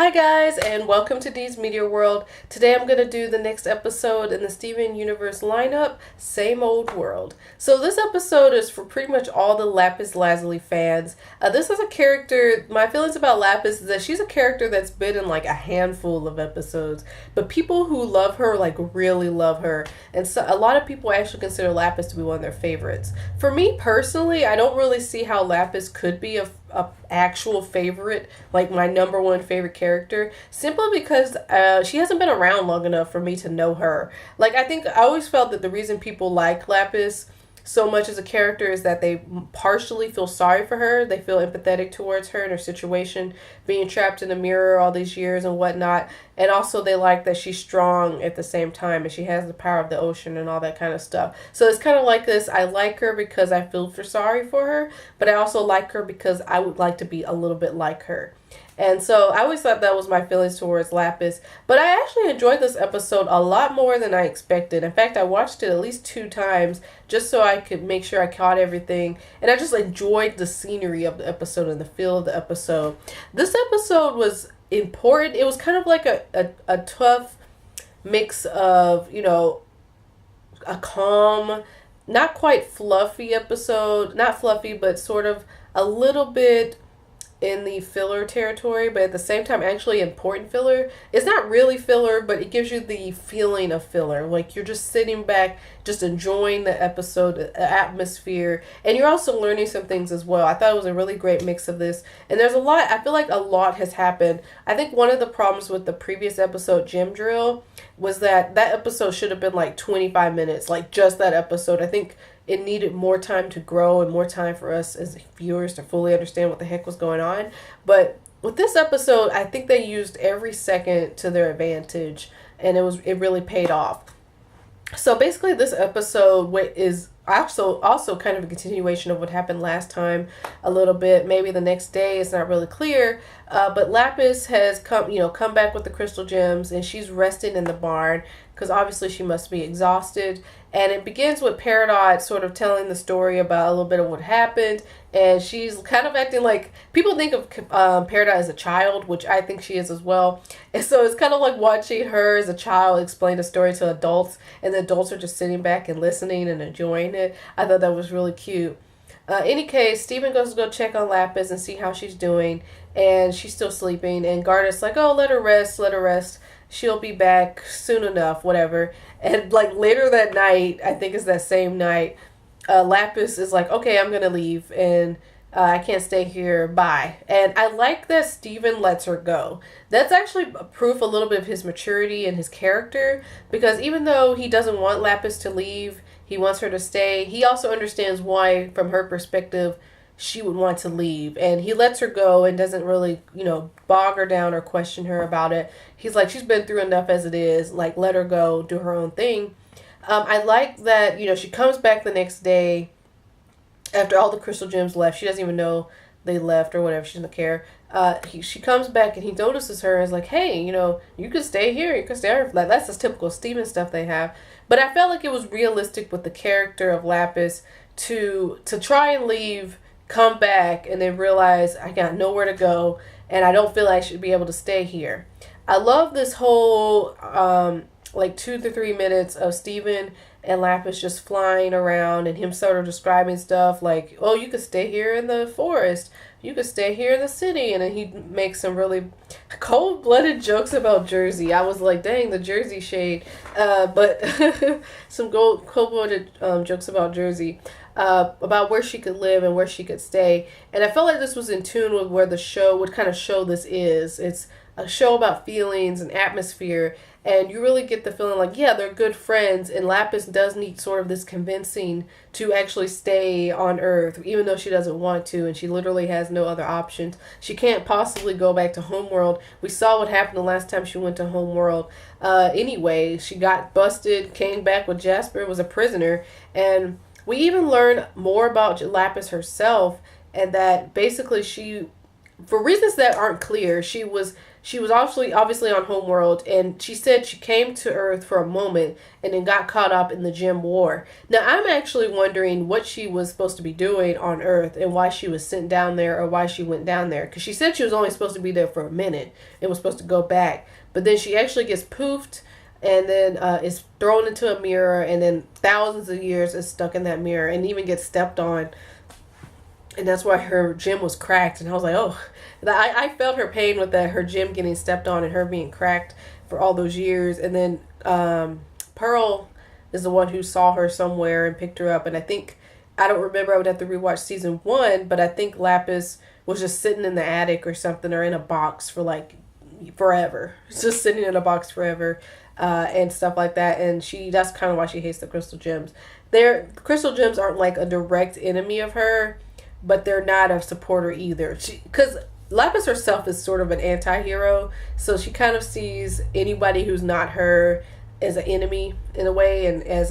Hi guys, and welcome to Dee's Media World. Today I'm going to do the next episode in the Steven Universe lineup, Same Old World. So this episode is for pretty much all the Lapis Lazuli fans. This is a character, my feelings about Lapis is that she's a character that's been in like a handful of episodes, but people who love her like really love her, and so a lot of people actually consider Lapis to be one of their favorites. For me personally, I don't really see how Lapis could be a actual favorite, like my number one favorite character, simply because she hasn't been around long enough for me to know her. Like, I think I always felt that the reason people like Lapis so much as a character is that they partially feel sorry for her. They feel empathetic towards her and her situation, being trapped in a mirror all these years and whatnot. And also they like that she's strong at the same time and she has the power of the ocean and all that kind of stuff. So it's kind of like this. I like her because I feel sorry for her, but I also like her because I would like to be a little bit like her. And so I always thought that was my feelings towards Lapis. But I actually enjoyed this episode a lot more than I expected. In fact, I watched it at least 2 times just so I could make sure I caught everything. And I just enjoyed the scenery of the episode and the feel of the episode. This episode was important. It was kind of like a tough mix of, a calm, not quite fluffy episode. Not fluffy, but sort of a little bit in the filler territory, but at the same time actually important filler. It's not really filler, but it gives you the feeling of filler. Like you're just sitting back, just enjoying the episode, the atmosphere, and you're also learning some things as well. I thought it was a really great mix of this. And there's a lot, I feel like a lot has happened. I think one of the problems with the previous episode, Gem Drill, was that episode should have been like 25 minutes, like just that episode. I think it needed more time to grow and more time for us as viewers to fully understand what the heck was going on. But with this episode, I think they used every second to their advantage, and it really paid off. So basically, this episode is also kind of a continuation of what happened last time a little bit. Maybe the next day, it's not really clear. But Lapis has come back with the crystal gems, and she's resting in the barn because obviously she must be exhausted. And it begins with Peridot sort of telling the story about a little bit of what happened. And she's kind of acting like, people think of Peridot as a child, which I think she is as well. And so it's kind of like watching her as a child explain a story to adults, and the adults are just sitting back and listening and enjoying it. I thought that was really cute. Any case, Steven goes to go check on Lapis and see how she's doing, and she's still sleeping. And Garnet's like, oh, let her rest. She'll be back soon enough, whatever. And like later that night, I think it's that same night, Lapis is like, okay, I'm going to leave, and I can't stay here, bye. And I like that Steven lets her go. That's actually proof a little bit of his maturity and his character, because even though he doesn't want Lapis to leave, he wants her to stay, he also understands why, from her perspective, she would want to leave. And he lets her go and doesn't really, bog her down or question her about it. He's like, she's been through enough as it is, like, let her go, do her own thing. I like that, she comes back the next day after all the crystal gems left. She doesn't even know they left or whatever. She doesn't care. She comes back and he notices her and is like, hey, you could stay here. You could stay here. Like, that's the typical Steven stuff they have. But I felt like it was realistic with the character of Lapis to try and leave, come back, and then realize I got nowhere to go and I don't feel like I should be able to stay here. I love this whole 2 to 3 minutes of Steven and Lapis just flying around and him sort of describing stuff like, oh, you could stay here in the forest, you could stay here in the city, and then he makes some really cold-blooded jokes about Jersey. I was like, dang, the Jersey shade. But some cold-blooded jokes about Jersey, about where she could live and where she could stay. And I felt like this was in tune with where the show, what kind of show this is. It's a show about feelings and atmosphere, and you really get the feeling like, yeah, they're good friends, and Lapis does need sort of this convincing to actually stay on Earth, even though she doesn't want to, and she literally has no other options. She can't possibly go back to Homeworld. We saw what happened the last time she went to Homeworld. Anyway, she got busted, came back with Jasper, was a prisoner, and we even learn more about Lapis herself, and that basically she for reasons that aren't clear, she was obviously on Homeworld, and she said she came to Earth for a moment and then got caught up in the Gem War. Now, I'm actually wondering what she was supposed to be doing on Earth and why she was sent down there or why she went down there. Because she said she was only supposed to be there for a minute and was supposed to go back. But then she actually gets poofed and then is thrown into a mirror, and then thousands of years is stuck in that mirror and even gets stepped on. And that's why her gem was cracked. And I was like, oh, I felt her pain with that, her gem getting stepped on and her being cracked for all those years. And then Pearl is the one who saw her somewhere and picked her up. And I don't remember, I would have to rewatch season 1, but I think Lapis was just sitting in the attic or something, or in a box for like forever. Just sitting in a box forever and stuff like that. And that's kind of why she hates the crystal gems. Crystal gems aren't like a direct enemy of her, but they're not a supporter either. Because Lapis herself is sort of an anti-hero, so she kind of sees anybody who's not her as an enemy in a way, and as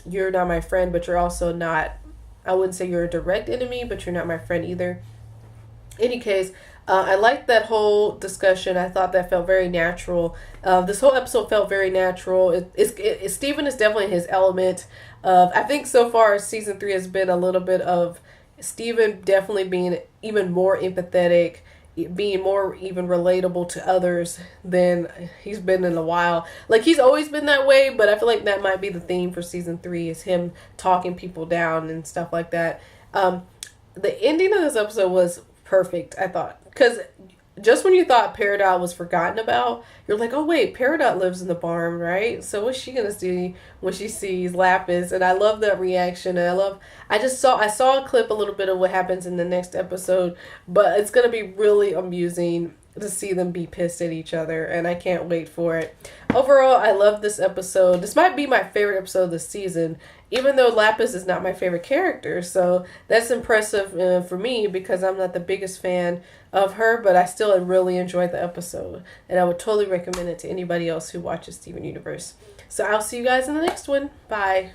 you're not my friend, but you're also not, I wouldn't say you're a direct enemy, but you're not my friend either. Any case, I liked that whole discussion. I thought that felt very natural. This whole episode felt very natural. Steven is definitely in his element. I think so far season 3 has been a little bit of Steven definitely being even more empathetic, being more even relatable to others than he's been in a while. Like, he's always been that way, but I feel like that might be the theme for season 3, is him talking people down and stuff like that. The ending of this episode was perfect, I thought, because just when you thought Peridot was forgotten about, you're like, oh wait, Peridot lives in the barn, right? So what's she gonna see when she sees Lapis? And I love that reaction. And I saw a clip, a little bit of what happens in the next episode, but it's gonna be really amusing to see them be pissed at each other, and I can't wait for it. Overall, I love this episode. This might be my favorite episode of the season, even though Lapis is not my favorite character. So that's impressive for me, because I'm not the biggest fan of her, but I still really enjoyed the episode, and I would totally recommend it to anybody else who watches Steven Universe. So I'll see you guys in the next one. Bye.